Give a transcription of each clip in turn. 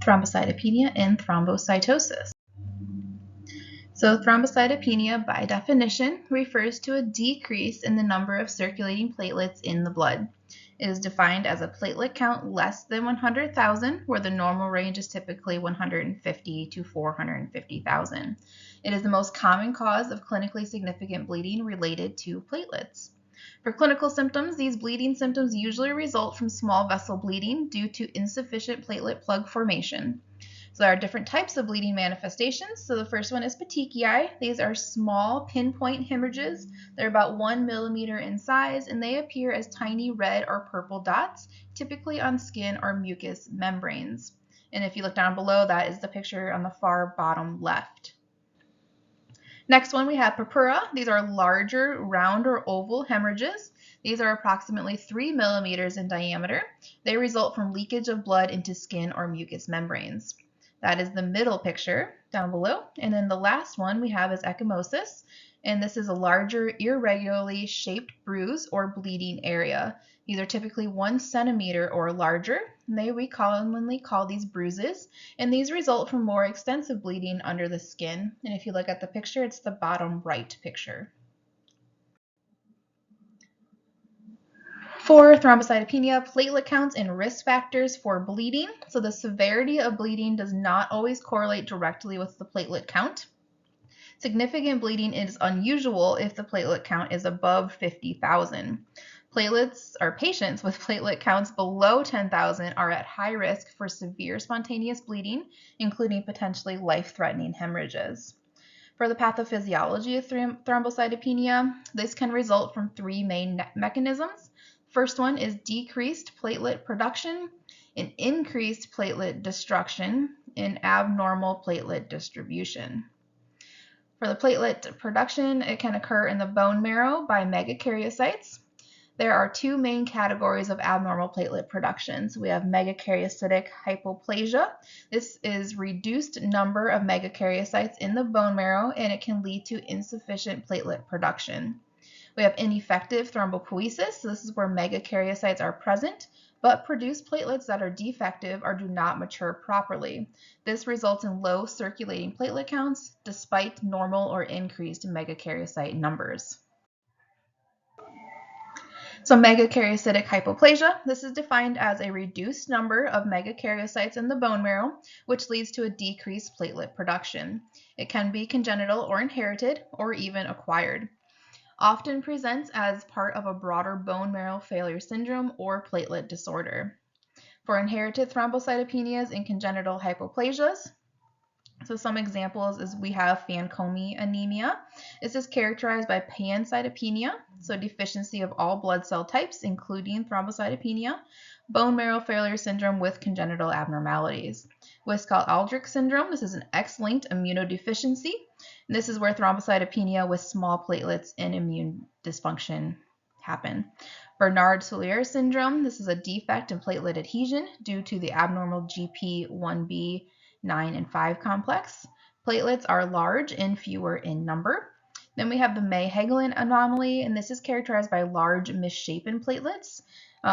Thrombocytopenia and Thrombocytosis. So thrombocytopenia, by definition, refers to a decrease in the number of circulating platelets in the blood. It is defined as a platelet count less than 100,000, where the normal range is typically 150 to 450,000. It is the most common cause of clinically significant bleeding related to platelets. For clinical symptoms, these bleeding symptoms usually result from small vessel bleeding due to insufficient platelet plug formation. So there are different types of bleeding manifestations. So the first one is petechiae. These are small pinpoint hemorrhages. They're about 1 millimeter in size, and they appear as tiny red or purple dots, typically on skin or mucous membranes. And if you look down below, that is the picture on the far bottom left. Next one, we have purpura. These are larger, round or oval hemorrhages. These are approximately 3 millimeters in diameter. They result from leakage of blood into skin or mucous membranes. That is the middle picture down below. And then the last one we have is ecchymosis. And this is a larger, irregularly shaped bruise or bleeding area. These are typically 1 centimeter or larger. And we commonly call these bruises. And these result from more extensive bleeding under the skin. And if you look at the picture, it's the bottom right picture. For thrombocytopenia, platelet counts and risk factors for bleeding. So the severity of bleeding does not always correlate directly with the platelet count. Significant bleeding is unusual if the platelet count is above 50,000. Patients with platelet counts below 10,000 are at high risk for severe spontaneous bleeding, including potentially life-threatening hemorrhages. For the pathophysiology of thrombocytopenia, this can result from 3 main mechanisms. First one is decreased platelet production, and increased platelet destruction, and abnormal platelet distribution. For the platelet production, it can occur in the bone marrow by megakaryocytes. There are 2 main categories of abnormal platelet production. So we have megakaryocytic hypoplasia. This is reduced number of megakaryocytes in the bone marrow, and it can lead to insufficient platelet production. We have ineffective thrombopoiesis. So this is where megakaryocytes are present, but produce platelets that are defective or do not mature properly. This results in low circulating platelet counts despite normal or increased megakaryocyte numbers. So megakaryocytic hypoplasia, this is defined as a reduced number of megakaryocytes in the bone marrow, which leads to a decreased platelet production. It can be congenital or inherited or even acquired. Often presents as part of a broader bone marrow failure syndrome or platelet disorder. For inherited thrombocytopenias and congenital hypoplasias, so some examples is we have Fanconi anemia. This is characterized by pancytopenia, so deficiency of all blood cell types, including thrombocytopenia, bone marrow failure syndrome with congenital abnormalities. Wiskall-Aldrich syndrome, this is an X-linked immunodeficiency. And this is where thrombocytopenia with small platelets and immune dysfunction happen. Bernard-Soulier syndrome, this is a defect in platelet adhesion due to the abnormal GP1B 9 and 5 complex. Platelets are large and fewer in number. Then we have the May-Hegelen anomaly, and this is characterized by large misshapen platelets.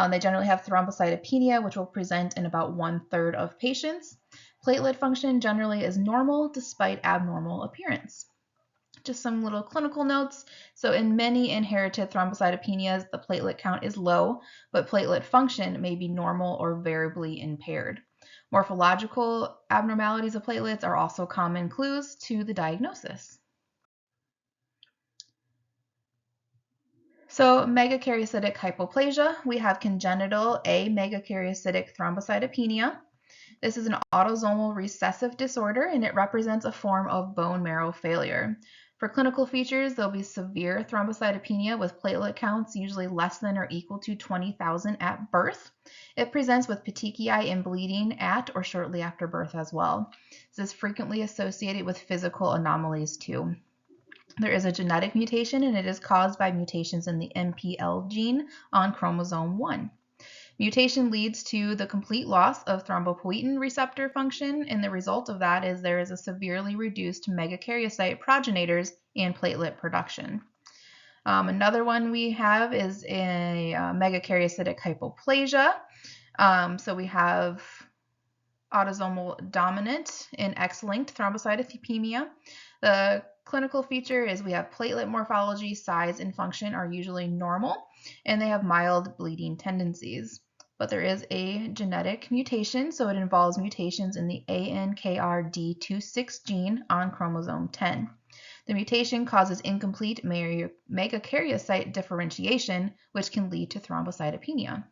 They generally have thrombocytopenia, which will present in about 1/3 of patients. Platelet function generally is normal despite abnormal appearance. Just some little clinical notes. So in many inherited thrombocytopenias, the platelet count is low, but platelet function may be normal or variably impaired. Morphological abnormalities of platelets are also common clues to the diagnosis. So megakaryocytic hypoplasia, we have congenital megakaryocytic thrombocytopenia. This is an autosomal recessive disorder, and it represents a form of bone marrow failure. For clinical features, there'll be severe thrombocytopenia with platelet counts usually less than or equal to 20,000 at birth. It presents with petechiae and bleeding at or shortly after birth as well. This is frequently associated with physical anomalies too. There is a genetic mutation, and it is caused by mutations in the MPL gene on chromosome 1. Mutation leads to the complete loss of thrombopoietin receptor function, and the result of that is there is a severely reduced megakaryocyte progenitors and platelet production. Another one we have is a megakaryocytic hypoplasia. So we have autosomal dominant in X-linked thrombocytopenia. The clinical feature is we have platelet morphology, size, and function are usually normal, and they have mild bleeding tendencies. But there is a genetic mutation, so it involves mutations in the ANKRD26 gene on chromosome 10. The mutation causes incomplete megakaryocyte differentiation, which can lead to thrombocytopenia.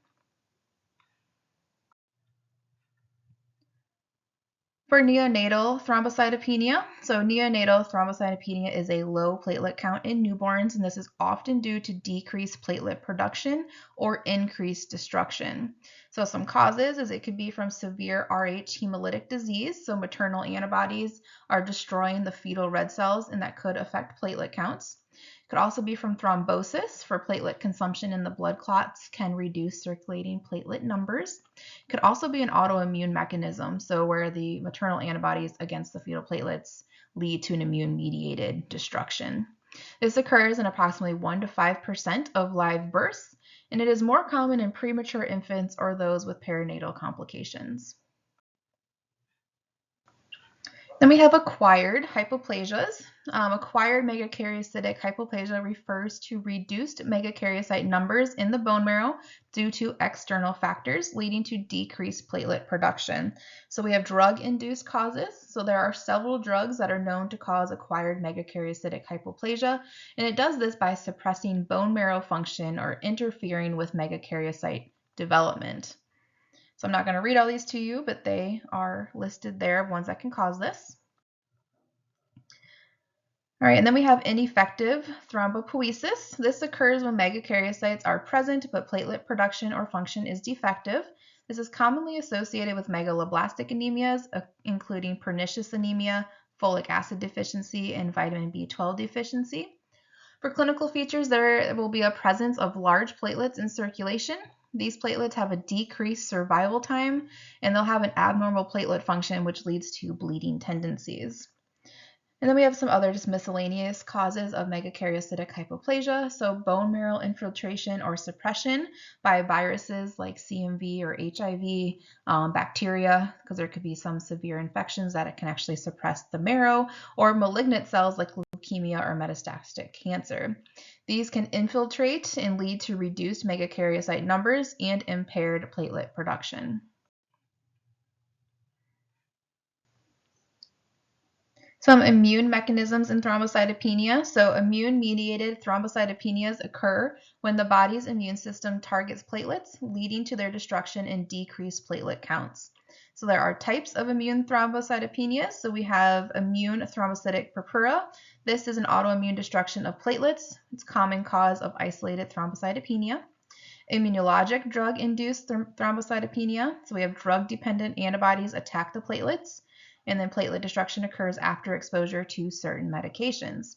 For neonatal thrombocytopenia, so neonatal thrombocytopenia is a low platelet count in newborns, and this is often due to decreased platelet production or increased destruction. So some causes is it could be from severe Rh hemolytic disease, so maternal antibodies are destroying the fetal red cells, and that could affect platelet counts. It could also be from thrombosis, for platelet consumption in the blood clots can reduce circulating platelet numbers. It could also be an autoimmune mechanism, so where the maternal antibodies against the fetal platelets lead to an immune-mediated destruction. This occurs in approximately 1 to 5% of live births, and it is more common in premature infants or those with perinatal complications. Then we have acquired hypoplasias. Acquired megakaryocytic hypoplasia refers to reduced megakaryocyte numbers in the bone marrow due to external factors leading to decreased platelet production. So we have drug-induced causes. So there are several drugs that are known to cause acquired megakaryocytic hypoplasia, and it does this by suppressing bone marrow function or interfering with megakaryocyte development. So I'm not going to read all these to you, but they are listed there of ones that can cause this. All right, and then we have ineffective thrombopoiesis. This occurs when megakaryocytes are present, but platelet production or function is defective. This is commonly associated with megaloblastic anemias, including pernicious anemia, folic acid deficiency, and vitamin B12 deficiency. For clinical features, there will be a presence of large platelets in circulation. These platelets have a decreased survival time, and they'll have an abnormal platelet function, which leads to bleeding tendencies. And then we have some other just miscellaneous causes of megakaryocytic hypoplasia. So bone marrow infiltration or suppression by viruses like CMV or HIV, bacteria, because there could be some severe infections that it can actually suppress the marrow, or malignant cells like leukemia or metastatic cancer. These can infiltrate and lead to reduced megakaryocyte numbers and impaired platelet production. Some immune mechanisms in thrombocytopenia. So immune-mediated thrombocytopenias occur when the body's immune system targets platelets, leading to their destruction and decreased platelet counts. So there are types of immune thrombocytopenias. So we have immune thrombocytic purpura. This is an autoimmune destruction of platelets. It's a common cause of isolated thrombocytopenia. Immunologic drug-induced thrombocytopenia. So we have drug-dependent antibodies attack the platelets, and then platelet destruction occurs after exposure to certain medications.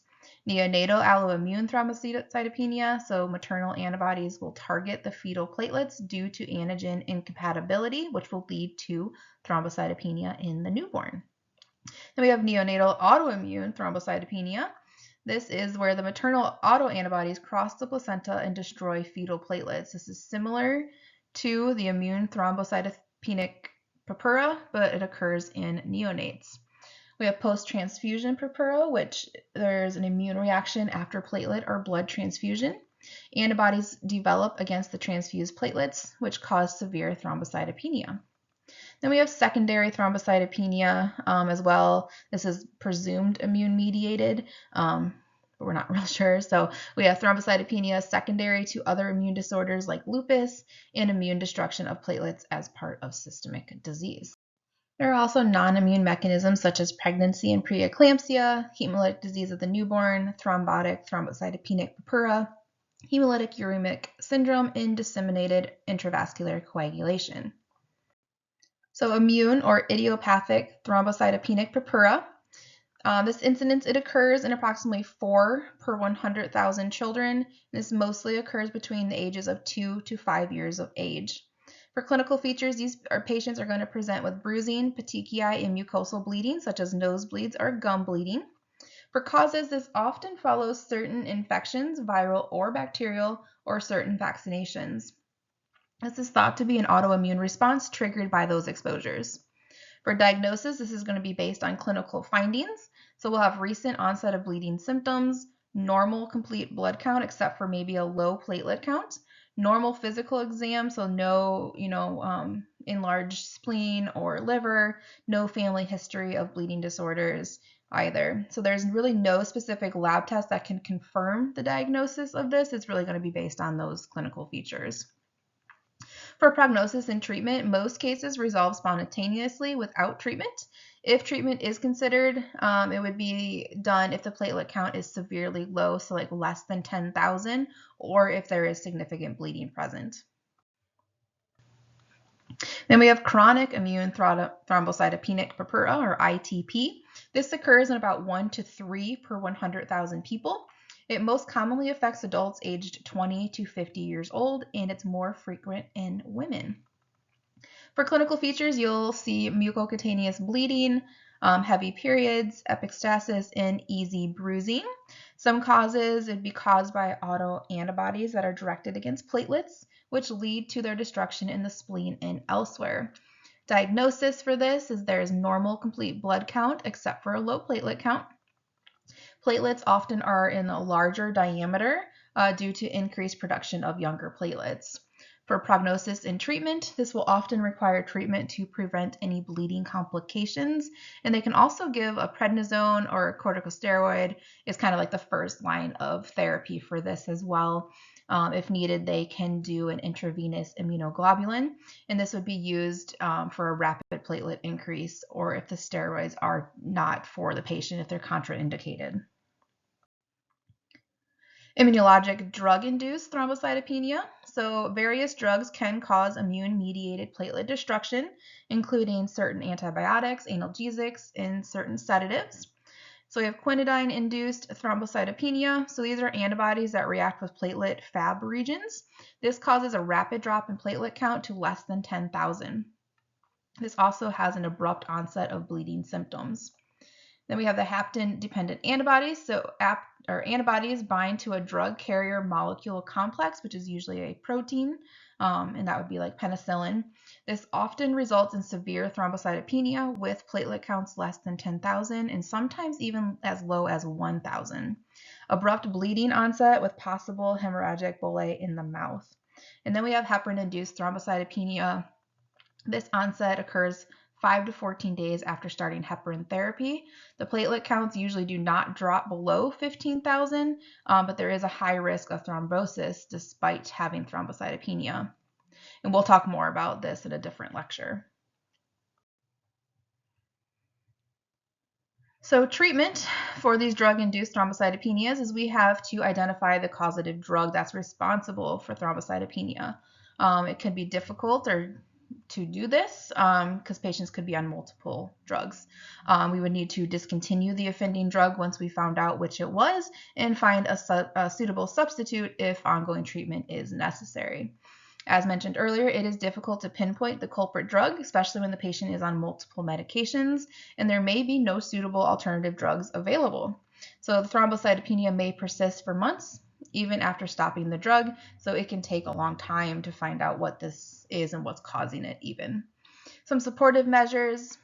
Neonatal alloimmune thrombocytopenia, so maternal antibodies will target the fetal platelets due to antigen incompatibility, which will lead to thrombocytopenia in the newborn. Then we have neonatal autoimmune thrombocytopenia. This is where the maternal autoantibodies cross the placenta and destroy fetal platelets. This is similar to the immune thrombocytopenic purpura, but it occurs in neonates. We have post-transfusion purpura, which there's an immune reaction after platelet or blood transfusion. Antibodies develop against the transfused platelets, which cause severe thrombocytopenia. Then we have secondary thrombocytopenia as well. This is presumed immune-mediated, but we're not real sure. So we have thrombocytopenia secondary to other immune disorders like lupus and immune destruction of platelets as part of systemic disease. There are also non-immune mechanisms such as pregnancy and preeclampsia, hemolytic disease of the newborn, thrombotic thrombocytopenic purpura, hemolytic uremic syndrome, and disseminated intravascular coagulation. So immune or idiopathic thrombocytopenic purpura. This incidence, it occurs in approximately 4 per 100,000 children. This mostly occurs between the ages of 2 to 5 years of age. For clinical features, these patients are going to present with bruising, petechiae, and mucosal bleeding, such as nosebleeds or gum bleeding. For causes, this often follows certain infections, viral or bacterial, or certain vaccinations. This is thought to be an autoimmune response triggered by those exposures. For diagnosis, this is going to be based on clinical findings. So we'll have recent onset of bleeding symptoms, normal complete blood count except for maybe a low platelet count, normal physical exam, so no, enlarged spleen or liver, no family history of bleeding disorders either. So there's really no specific lab test that can confirm the diagnosis of this. It's really going to be based on those clinical features. For prognosis and treatment, most cases resolve spontaneously without treatment. If treatment is considered, it would be done if the platelet count is severely low, so like less than 10,000, or if there is significant bleeding present. Then we have chronic immune thrombocytopenic purpura, or ITP. This occurs in about 1 to 3 per 100,000 people. It most commonly affects adults aged 20 to 50 years old, and it's more frequent in women. For clinical features, you'll see mucocutaneous bleeding, heavy periods, epistaxis, and easy bruising. Some causes would be caused by autoantibodies that are directed against platelets, which lead to their destruction in the spleen and elsewhere. Diagnosis for this is there is normal complete blood count except for a low platelet count. Platelets often are in a larger diameter due to increased production of younger platelets. For prognosis and treatment, this will often require treatment to prevent any bleeding complications, and they can also give a prednisone or a corticosteroid is kind of like the first line of therapy for this as well. If needed, they can do an intravenous immunoglobulin, and this would be used for a rapid platelet increase, or if the steroids are not for the patient, if they're contraindicated. Immunologic drug-induced thrombocytopenia. So various drugs can cause immune-mediated platelet destruction, including certain antibiotics, analgesics, and certain sedatives. So we have quinidine-induced thrombocytopenia. So these are antibodies that react with platelet Fab regions. This causes a rapid drop in platelet count to less than 10,000. This also has an abrupt onset of bleeding symptoms. Then we have the hapten-dependent antibodies. So antibodies bind to a drug carrier molecule complex, which is usually a protein, and that would be like penicillin. This often results in severe thrombocytopenia with platelet counts less than 10,000 and sometimes even as low as 1,000. Abrupt bleeding onset with possible hemorrhagic bullae in the mouth. And then we have heparin-induced thrombocytopenia. This onset occurs 5 to 14 days after starting heparin therapy. The platelet counts usually do not drop below 15,000, but there is a high risk of thrombosis despite having thrombocytopenia. And we'll talk more about this in a different lecture. So treatment for these drug-induced thrombocytopenias is we have to identify the causative drug that's responsible for thrombocytopenia. It can be difficult to do this because patients could be on multiple drugs. We would need to discontinue the offending drug once we found out which it was and find a suitable substitute if ongoing treatment is necessary. As mentioned earlier, it is difficult to pinpoint the culprit drug, especially when the patient is on multiple medications, and there may be no suitable alternative drugs available. So the thrombocytopenia may persist for months, even after stopping the drug, so it can take a long time to find out what this is and what's causing it even. Some supportive measures,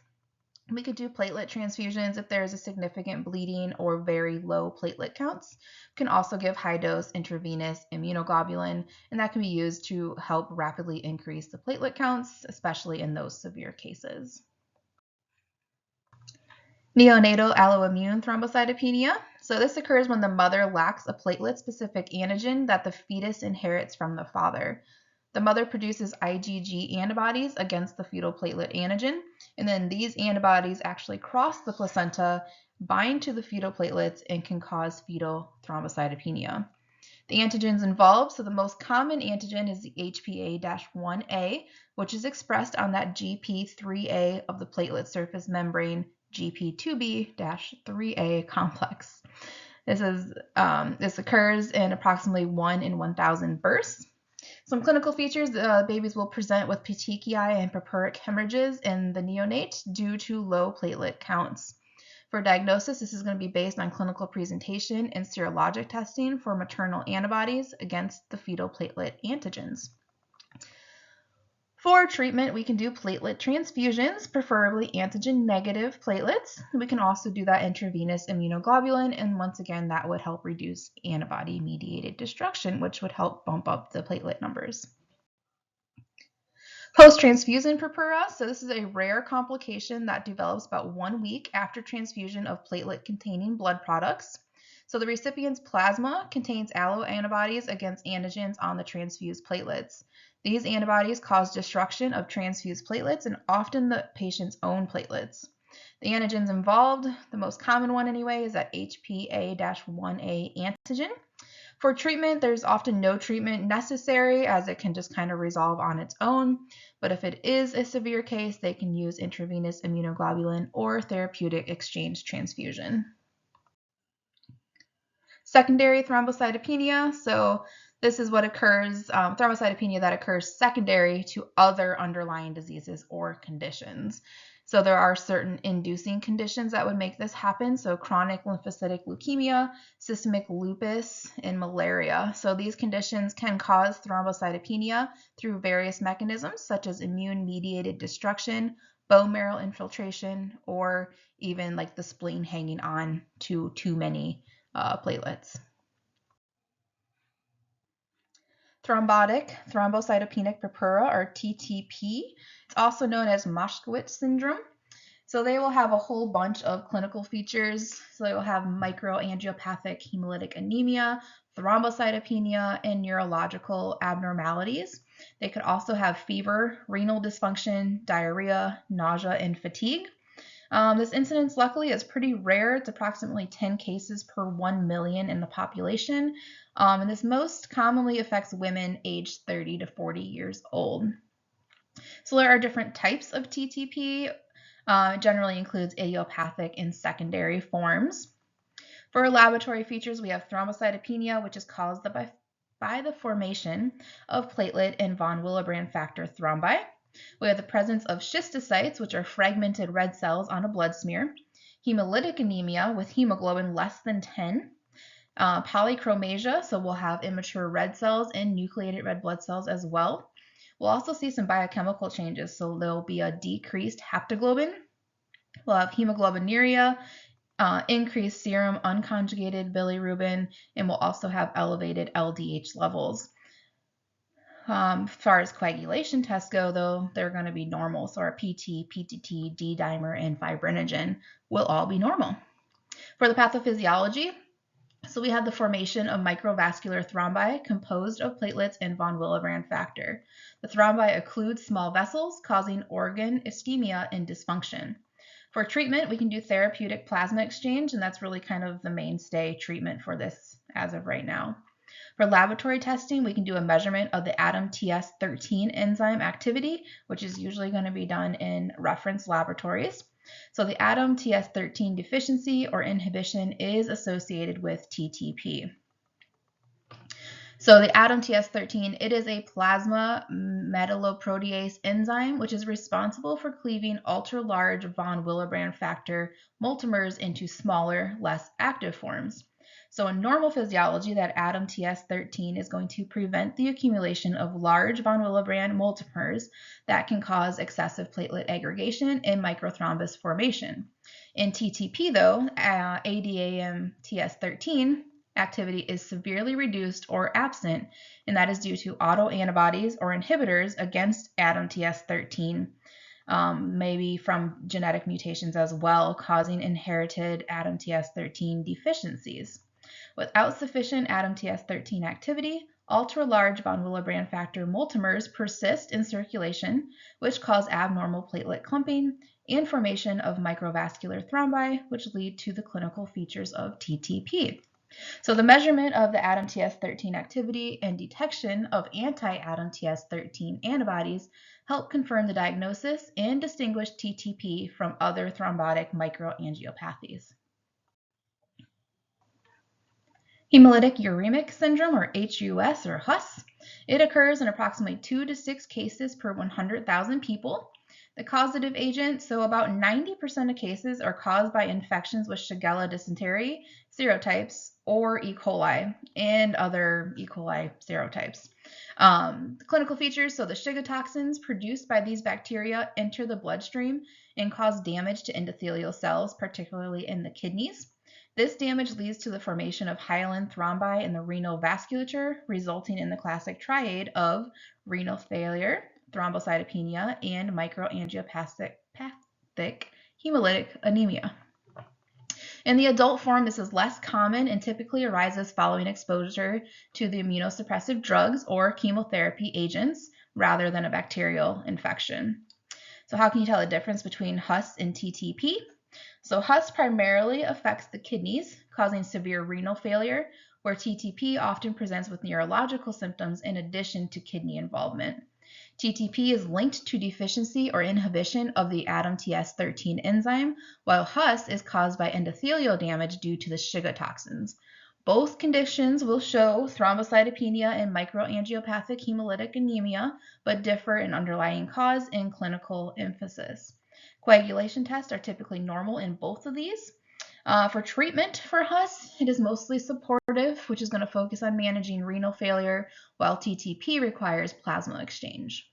we could do platelet transfusions if there is a significant bleeding or very low platelet counts. We can also give high-dose intravenous immunoglobulin, and that can be used to help rapidly increase the platelet counts, especially in those severe cases. Neonatal alloimmune thrombocytopenia. So this occurs when the mother lacks a platelet-specific antigen that the fetus inherits from the father. The mother produces IgG antibodies against the fetal platelet antigen, and then these antibodies actually cross the placenta, bind to the fetal platelets, and can cause fetal thrombocytopenia. The antigens involved, so the most common antigen is the HPA-1A, which is expressed on that GP3A of the platelet surface membrane GP2B-3A complex. This occurs in approximately 1 in 1,000 births. Some clinical features, babies will present with petechiae and purpuric hemorrhages in the neonate due to low platelet counts. For diagnosis, this is going to be based on clinical presentation and serologic testing for maternal antibodies against the fetal platelet antigens. For treatment, we can do platelet transfusions, preferably antigen-negative platelets. We can also do that intravenous immunoglobulin, and once again, that would help reduce antibody-mediated destruction, which would help bump up the platelet numbers. Post-transfusion purpura, so this is a rare complication that develops about 1 week after transfusion of platelet-containing blood products. So the recipient's plasma contains alloantibodies against antigens on the transfused platelets. These antibodies cause destruction of transfused platelets and often the patient's own platelets. The antigens involved, the most common one anyway, is that HPA-1A antigen. For treatment, there's often no treatment necessary as it can just kind of resolve on its own. But if it is a severe case, they can use intravenous immunoglobulin or therapeutic exchange transfusion. Secondary thrombocytopenia. So this is what occurs, thrombocytopenia that occurs secondary to other underlying diseases or conditions. So there are certain inducing conditions that would make this happen. So chronic lymphocytic leukemia, systemic lupus, and malaria. So these conditions can cause thrombocytopenia through various mechanisms such as immune-mediated destruction, bone marrow infiltration, or even like the spleen hanging on to too many platelets. Thrombotic thrombocytopenic purpura, or TTP. It's also known as Moskowitz syndrome. So they will have a whole bunch of clinical features. So they will have microangiopathic hemolytic anemia, thrombocytopenia, and neurological abnormalities. They could also have fever, renal dysfunction, diarrhea, nausea, and fatigue. This incidence, luckily, is pretty rare. It's approximately 10 cases per 1 million in the population. And this most commonly affects women aged 30 to 40 years old. So there are different types of TTP. It generally includes idiopathic and secondary forms. For laboratory features, we have thrombocytopenia, which is caused by the formation of platelet and von Willebrand factor thrombi. We have the presence of schistocytes, which are fragmented red cells on a blood smear, hemolytic anemia with hemoglobin less than 10, polychromasia, so we'll have immature red cells and nucleated red blood cells as well. We'll also see some biochemical changes, so there'll be a decreased haptoglobin. We'll have hemoglobinuria, increased serum unconjugated bilirubin, and we'll also have elevated LDH levels. As far as coagulation tests go, though, they're going to be normal. So our PT, PTT, D-dimer, and fibrinogen will all be normal. For the pathophysiology, so we have the formation of microvascular thrombi composed of platelets and von Willebrand factor. The thrombi occlude small vessels, causing organ ischemia and dysfunction. For treatment, we can do therapeutic plasma exchange, and that's really kind of the mainstay treatment for this as of right now. For laboratory testing, we can do a measurement of the ADAM-TS13 enzyme activity, which is usually going to be done in reference laboratories. So the ADAM-TS13 deficiency or inhibition is associated with TTP. So the ADAM-TS13, it is a plasma metalloprotease enzyme, which is responsible for cleaving ultra-large von Willebrand factor multimers into smaller, less active forms. So in normal physiology, that ADAM-TS13 is going to prevent the accumulation of large von Willebrand multimers that can cause excessive platelet aggregation and microthrombus formation. In TTP, though, ADAM-TS13 activity is severely reduced or absent, and that is due to autoantibodies or inhibitors against ADAM-TS13, maybe from genetic mutations as well, causing inherited ADAM-TS13 deficiencies. Without sufficient ADAM-TS13 activity, ultra-large von Willebrand factor multimers persist in circulation, which cause abnormal platelet clumping and formation of microvascular thrombi, which lead to the clinical features of TTP. So the measurement of the ADAM-TS13 activity and detection of anti-ADAM-TS13 antibodies help confirm the diagnosis and distinguish TTP from other thrombotic microangiopathies. Hemolytic uremic syndrome, or HUS or HUS, it occurs in approximately 2 to 6 cases per 100,000 people. The causative agent, so about 90% of cases are caused by infections with Shigella dysentery serotypes or E. coli and other E. coli serotypes. The clinical features, so the Shiga toxins produced by these bacteria enter the bloodstream and cause damage to endothelial cells, particularly in the kidneys. This damage leads to the formation of hyaline thrombi in the renal vasculature, resulting in the classic triad of renal failure, thrombocytopenia, and microangiopathic hemolytic anemia. In the adult form, this is less common and typically arises following exposure to the immunosuppressive drugs or chemotherapy agents rather than a bacterial infection. So how can you tell the difference between HUS and TTP? So HUS primarily affects the kidneys, causing severe renal failure, where TTP often presents with neurological symptoms in addition to kidney involvement. TTP is linked to deficiency or inhibition of the ADAMTS13 enzyme, while HUS is caused by endothelial damage due to the Shiga toxins. Both conditions will show thrombocytopenia and microangiopathic hemolytic anemia, but differ in underlying cause and clinical emphasis. Coagulation tests are typically normal in both of these. For treatment for HUS, it is mostly supportive, which is going to focus on managing renal failure, while TTP requires plasma exchange.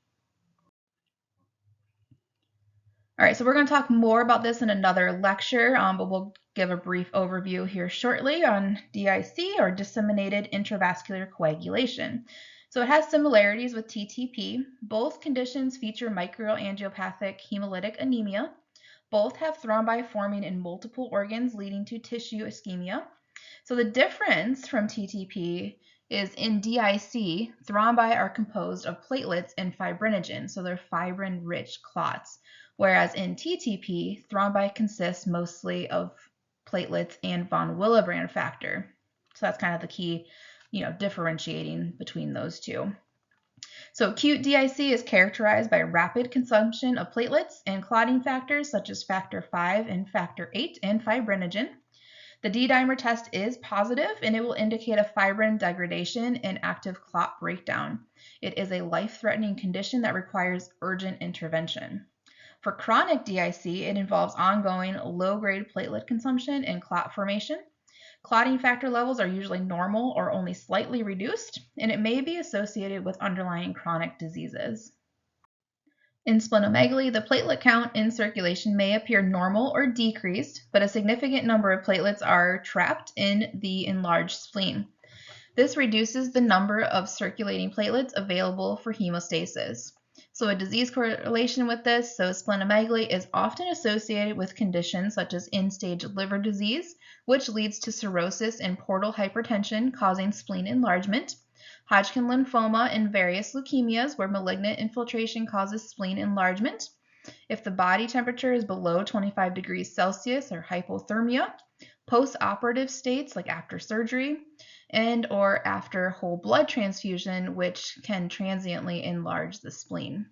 All right, so we're going to talk more about this in another lecture, but we'll give a brief overview here shortly on DIC, or disseminated intravascular coagulation. So it has similarities with TTP. Both conditions feature microangiopathic hemolytic anemia. Both have thrombi forming in multiple organs, leading to tissue ischemia. So the difference from TTP is in DIC, thrombi are composed of platelets and fibrinogen, so they're fibrin-rich clots. Whereas in TTP, thrombi consists mostly of platelets and von Willebrand factor. So that's kind of the key, differentiating between those two. So acute DIC is characterized by rapid consumption of platelets and clotting factors such as factor V and factor VIII and fibrinogen. The D-dimer test is positive, and it will indicate a fibrin degradation and active clot breakdown. It is a life-threatening condition that requires urgent intervention. For chronic DIC, it involves ongoing low-grade platelet consumption and clot formation. Clotting factor levels are usually normal or only slightly reduced, and it may be associated with underlying chronic diseases. In splenomegaly, the platelet count in circulation may appear normal or decreased, but a significant number of platelets are trapped in the enlarged spleen. This reduces the number of circulating platelets available for hemostasis. So a disease correlation with this, so splenomegaly is often associated with conditions such as end-stage liver disease, which leads to cirrhosis and portal hypertension, causing spleen enlargement. Hodgkin lymphoma and various leukemias where malignant infiltration causes spleen enlargement. If the body temperature is below 25 degrees Celsius or hypothermia, post-operative states like after surgery, and or after whole blood transfusion, which can transiently enlarge the spleen.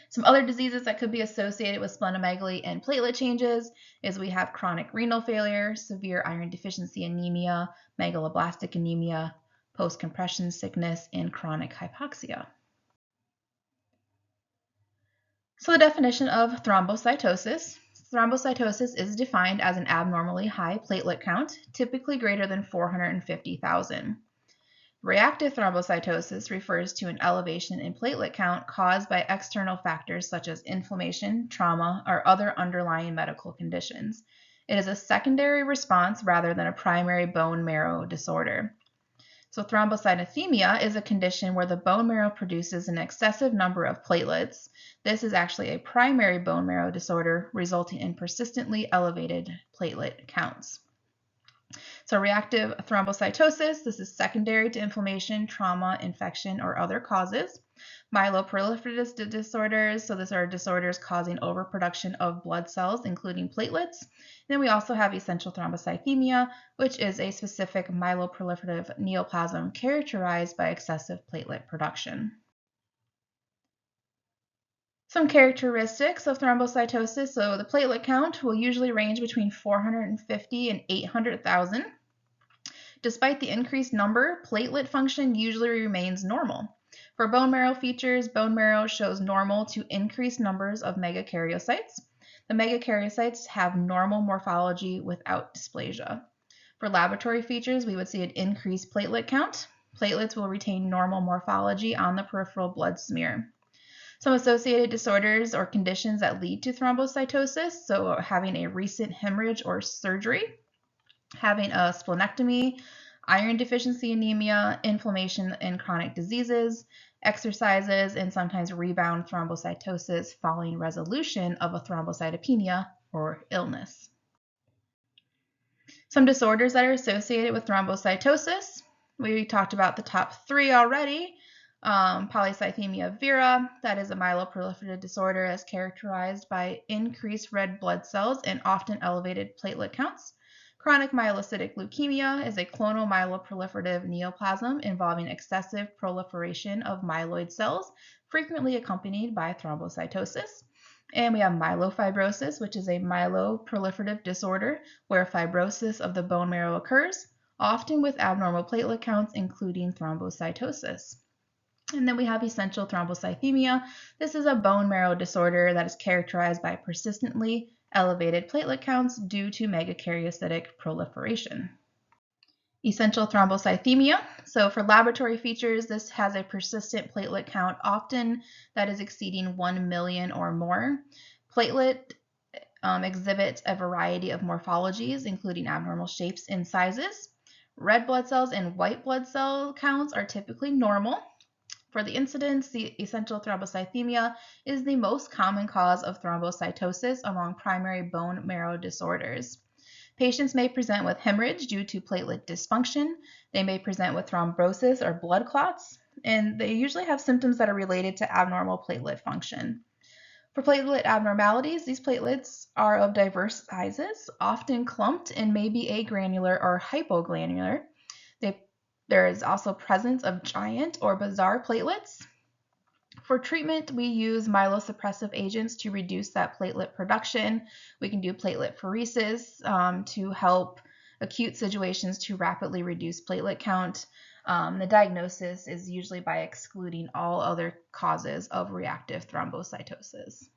Some other diseases that could be associated with splenomegaly and platelet changes is we have chronic renal failure, severe iron deficiency anemia, megaloblastic anemia, post-compression sickness, and chronic hypoxia. So the definition of thrombocytosis. Thrombocytosis is defined as an abnormally high platelet count, typically greater than 450,000. Reactive thrombocytosis refers to an elevation in platelet count caused by external factors such as inflammation, trauma, or other underlying medical conditions. It is a secondary response rather than a primary bone marrow disorder. So thrombocytopenia is a condition where the bone marrow produces an excessive number of platelets. This is actually a primary bone marrow disorder resulting in persistently elevated platelet counts. So reactive thrombocytosis, this is secondary to inflammation, trauma, infection, or other causes. Myeloproliferative disorders, so these are disorders causing overproduction of blood cells, including platelets. Then we also have essential thrombocythemia, which is a specific myeloproliferative neoplasm characterized by excessive platelet production. Some characteristics of thrombocytosis, so the platelet count will usually range between 450 and 800,000. Despite the increased number, platelet function usually remains normal. For bone marrow features, bone marrow shows normal to increased numbers of megakaryocytes. The megakaryocytes have normal morphology without dysplasia. For laboratory features, we would see an increased platelet count. platelets will retain normal morphology on the peripheral blood smear. Some associated disorders or conditions that lead to thrombocytosis, so having a recent hemorrhage or surgery, having a splenectomy, iron deficiency anemia, inflammation and chronic diseases, exercises, and sometimes rebound thrombocytosis following resolution of a thrombocytopenia or illness. Some disorders that are associated with thrombocytosis. We talked about the top 3 already. Polycythemia vera, that is a myeloproliferative disorder as characterized by increased red blood cells and often elevated platelet counts. Chronic myelocytic leukemia is a clonal myeloproliferative neoplasm involving excessive proliferation of myeloid cells, frequently accompanied by thrombocytosis. And we have myelofibrosis, which is a myeloproliferative disorder where fibrosis of the bone marrow occurs, often with abnormal platelet counts, including thrombocytosis. And then we have essential thrombocythemia. This is a bone marrow disorder that is characterized by persistently elevated platelet counts due to megakaryocytic proliferation. Essential thrombocythemia. So for laboratory features, this has a persistent platelet count, often that is exceeding 1 million or more. Platelet exhibits a variety of morphologies, including abnormal shapes and sizes. Red blood cells and white blood cell counts are typically normal. For the incidence, the essential thrombocythemia is the most common cause of thrombocytosis among primary bone marrow disorders. Patients may present with hemorrhage due to platelet dysfunction. They may present with thrombosis or blood clots, and they usually have symptoms that are related to abnormal platelet function. For platelet abnormalities, these platelets are of diverse sizes, often clumped, and may be agranular or hypogranular. There is also presence of giant or bizarre platelets. For treatment, we use myelosuppressive agents to reduce that platelet production. We can do platelet pheresis to help acute situations to rapidly reduce platelet count. The diagnosis is usually by excluding all other causes of reactive thrombocytosis.